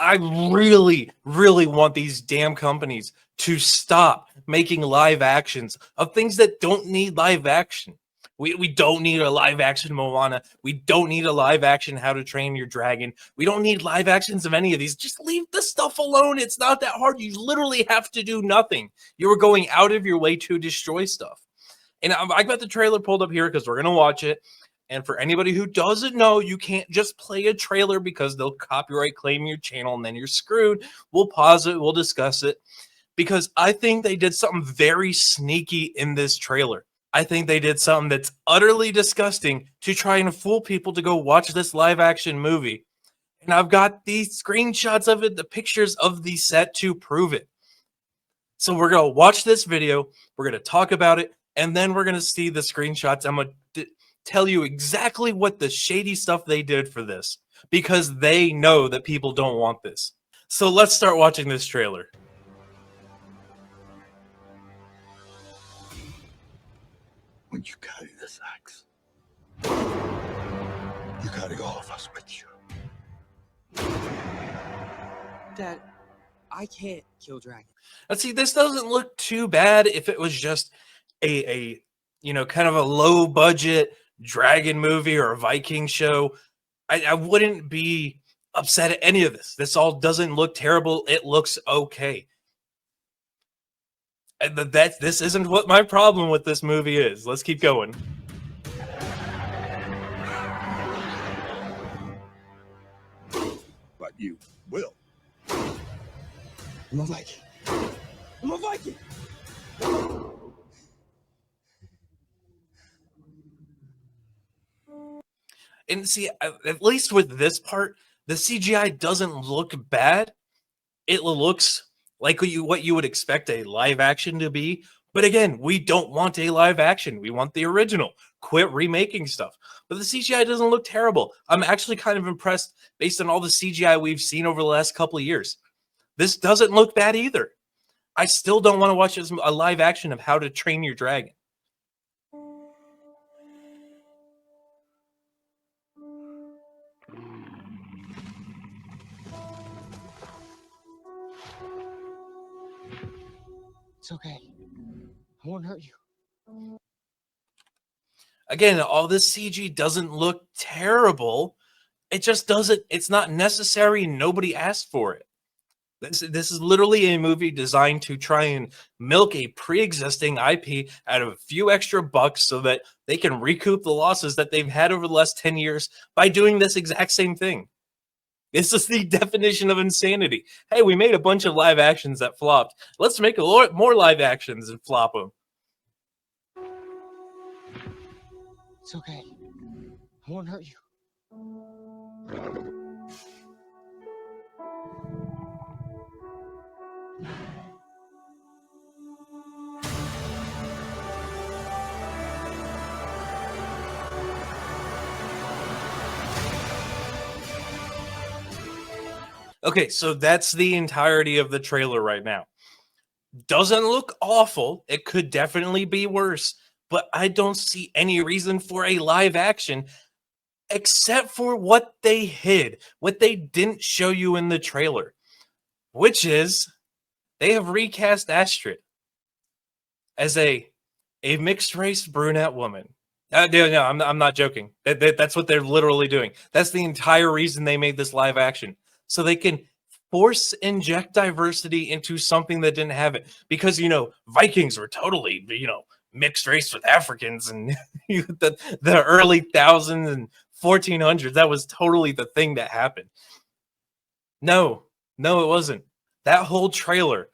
I really, really want these damn companies to stop making live actions of things that don't need live action. We don't need a live action Moana. We don't need a live action How to Train Your Dragon. We don't need live actions of any of these. Just leave the stuff alone. It's not that hard. You literally have to do nothing. You are going out of your way to destroy stuff. And I got the trailer pulled up here because we're going to watch it. And for anybody who doesn't know, you can't just play a trailer because they'll copyright claim your channel and then you're screwed. We'll pause it. We'll discuss it because I think they did something very sneaky in this trailer. I think they did something that's utterly disgusting to try and fool people to go watch this live action movie. And I've got these screenshots of it, the pictures of the set to prove it. So we're going to watch this video. We're going to talk about it. And then we're going to see the screenshots. I'm going to tell you exactly what the shady stuff they did for this because they know that people don't want this. So let's start watching this trailer. When you carry this axe, you carry all of us with you. Dad, I can't kill dragons. Let's see, this doesn't look too bad if it was just a kind of a low budget dragon movie or a Viking show. I wouldn't be upset at any of this. This all doesn't look terrible. It looks okay. And this isn't what my problem with this movie is. Let's keep going. But you will. I'm a Viking. I'm a Viking. And see, at least with this part, the CGI doesn't look bad. It looks like what you would expect a live action to be. But again, we don't want a live action. We want the original. Quit remaking stuff. But the CGI doesn't look terrible. I'm actually kind of impressed based on all the CGI we've seen over the last couple of years. This doesn't look bad either. I still don't want to watch a live action of How to Train Your Dragon. It's okay. I won't hurt you. Again, all this CG doesn't look terrible. It just doesn't. It's not necessary. Nobody asked for it. This is literally a movie designed to try and milk a pre-existing IP out of a few extra bucks so that they can recoup the losses that they've had over the last 10 years by doing this exact same thing. This is the definition of insanity. Hey, we made a bunch of live actions that flopped. Let's make a lot more live actions and flop them. It's okay. I won't hurt you. Okay, so that's the entirety of the trailer right now. Doesn't look awful. It could definitely be worse, but I don't see any reason for a live action except for what they hid, what they didn't show you in the trailer, which is they have recast Astrid as a mixed race brunette woman. No, I'm not joking. That's what they're literally doing. That's the entire reason they made this live action. So they can force inject diversity into something that didn't have it. Because, Vikings were totally, mixed race with Africans and the early thousands and 1400s. That was totally the thing that happened. No, it wasn't. That whole trailer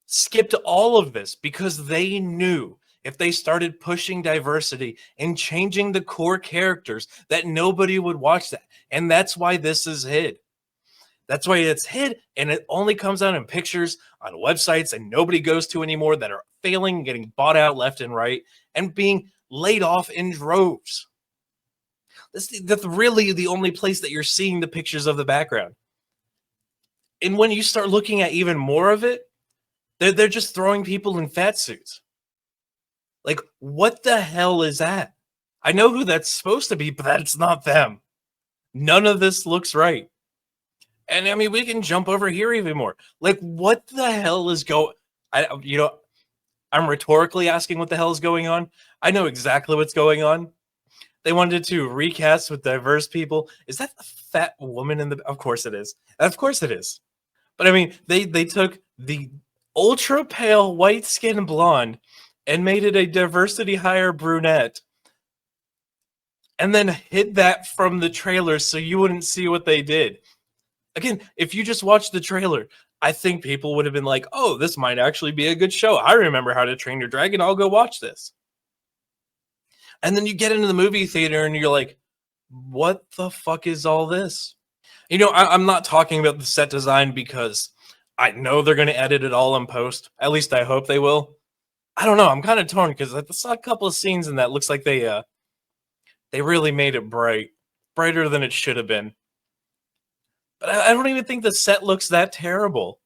skipped all of this because they knew if they started pushing diversity and changing the core characters that nobody would watch that. And that's why this is hid. That's why it's hid, and it only comes out in pictures on websites and nobody goes to anymore that are failing, getting bought out left and right, and being laid off in droves. That's really the only place that you're seeing the pictures of the background. And when you start looking at even more of it, they're just throwing people in fat suits. Like, what the hell is that? I know who that's supposed to be, but that's not them. None of this looks right. And I mean, we can jump over here even more. Like, what the hell is going? I'm rhetorically asking what the hell is going on. I know exactly what's going on. They wanted to recast with diverse people. Is that the fat woman in the? Of course it is. Of course it is. But I mean, they took the ultra pale white skin blonde and made it a diversity hire brunette, and then hid that from the trailer so you wouldn't see what they did. Again, if you just watched the trailer, I think people would have been like, "Oh, this might actually be a good show. I remember How to Train Your Dragon. I'll go watch this." And then you get into the movie theater and you're like, "What the fuck is all this?" I'm not talking about the set design because I know they're going to edit it all in post. At least I hope they will. I don't know. I'm kind of torn because I saw a couple of scenes and that looks like they really made it brighter than it should have been. But I don't even think the set looks that terrible.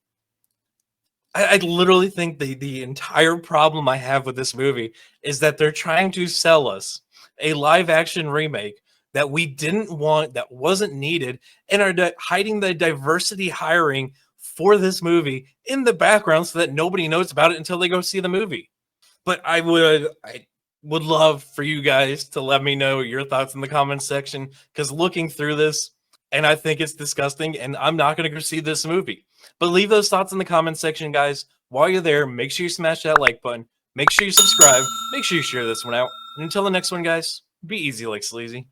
I literally think the entire problem I have with this movie is that they're trying to sell us a live action remake that we didn't want, that wasn't needed, and are hiding the diversity hiring for this movie in the background so that nobody knows about it until they go see the movie. But I would love for you guys to let me know your thoughts in the comments section, because looking through this, and I think it's disgusting, and I'm not going to go see this movie. But leave those thoughts in the comments section, guys. While you're there, make sure you smash that like button. Make sure you subscribe. Make sure you share this one out. And until the next one, guys, be easy like sleazy.